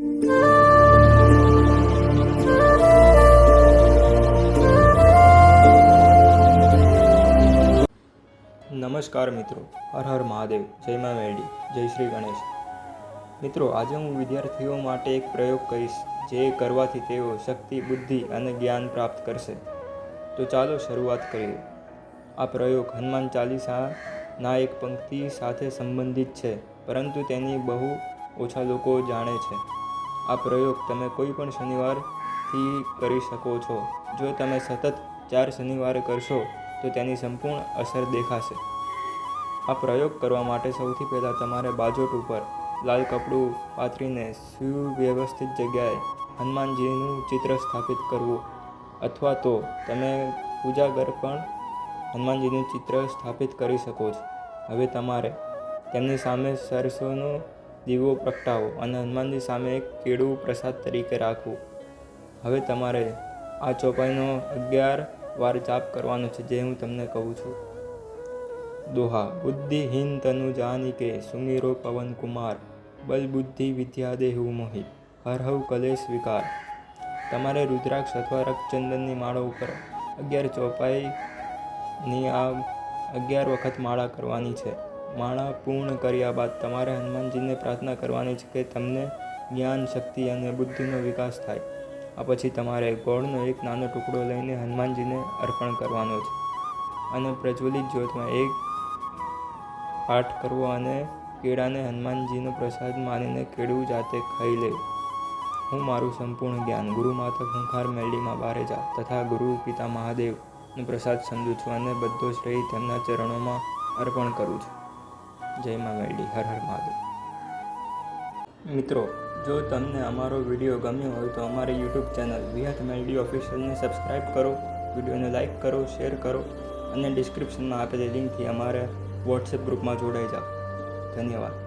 નમસ્કાર મિત્રો, હર હર મહાદેવ, જય મા મેરડી, જય શ્રી ગણેશ. મિત્રો, આજે હું વિદ્યાર્થીઓ માટે એક પ્રયોગ કહીશ, જે કરવાથી તેઓ શક્તિ, બુદ્ધિ અને જ્ઞાન પ્રાપ્ત કરશે. તો ચાલો શરૂઆત કરીએ. આ પ્રયોગ હનુમાન ચાલીસાના એક પંક્તિ સાથે સંબંધિત છે, પરંતુ તેની બહુ ઓછા લોકો જાણે છે. આ પ્રયોગ તમે કોઈ પણ શનિવારથી કરી શકો છો. જો તમે સતત 4 શનિવારે કરશો તો તેની સંપૂર્ણ અસર દેખાશે. આ પ્રયોગ કરવા માટે સૌથી પહેલાં તમારે બાજોટ ઉપર લાલ કપડું પાથરીને સુવ્યવસ્થિત જગ્યાએ હનુમાનજીનું ચિત્ર સ્થાપિત કરવું, અથવા તો તમે પૂજા ઘર પણ હનુમાનજીનું ચિત્ર સ્થાપિત કરી શકો છો. હવે તમારે તેમની સામે સરસોનો દીવો પ્રગટાવો અને હનુમાનજી સામે એક કેળું પ્રસાદ તરીકે રાખવું. હવે તમારે આ ચોપાઈનો 11 વાર જાપ કરવાનો છે, જે હું તમને કહું છું. દોહા: બુદ્ધિહીન તનુ જાનિકે સુમિરો પવન કુમાર, બલ બુદ્ધિ વિદ્યા દેહુ મોહિત, હરહવ કલેશ વિકાર. તમારે રુદ્રાક્ષ અથવા રક્તચંદનની માળા ઉપર 11 ચોપાઈની આ 11 વખત માળા કરવાની છે. માળા પૂર્ણ કર્યા બાદ તમારે હનુમાનજીને પ્રાર્થના કરવાની છે કે તમને જ્ઞાન, શક્તિ અને બુદ્ધિનો વિકાસ થાય. આ પછી તમારે ગોળનો એક નાનો ટુકડો લઈને હનુમાનજીને અર્પણ કરવાનો છે અને પ્રજ્વલિત જ્યોતમાં એક પાઠ કરવો અને કેળાને હનુમાનજીનો પ્રસાદ માનીને કેળું જાતે ખાઈ લેવું. હું મારું સંપૂર્ણ જ્ઞાન ગુરુ માતા ખૂંખાર મેરડીમાં બારેજા તથા ગુરુ પિતા મહાદેવનો પ્રસાદ સમજું છું અને બધો શ્રેય તેમના ચરણોમાં અર્પણ કરું છું. જય મા મેરડી, હર હર મહાદેવ. મિત્રો, જો તમને અમારો વિડીયો ગમ્યો હોય તો અમારી યુટ્યુબ ચેનલ વિહત મેરડી ઓફિશિયલને સબસ્ક્રાઈબ કરો, વિડીયોને લાઇક કરો, શેર કરો અને ડિસ્ક્રિપ્શનમાં આપેલી લિંકથી અમારા વોટ્સએપ ગ્રુપમાં જોડાઈ જાઓ. ધન્યવાદ.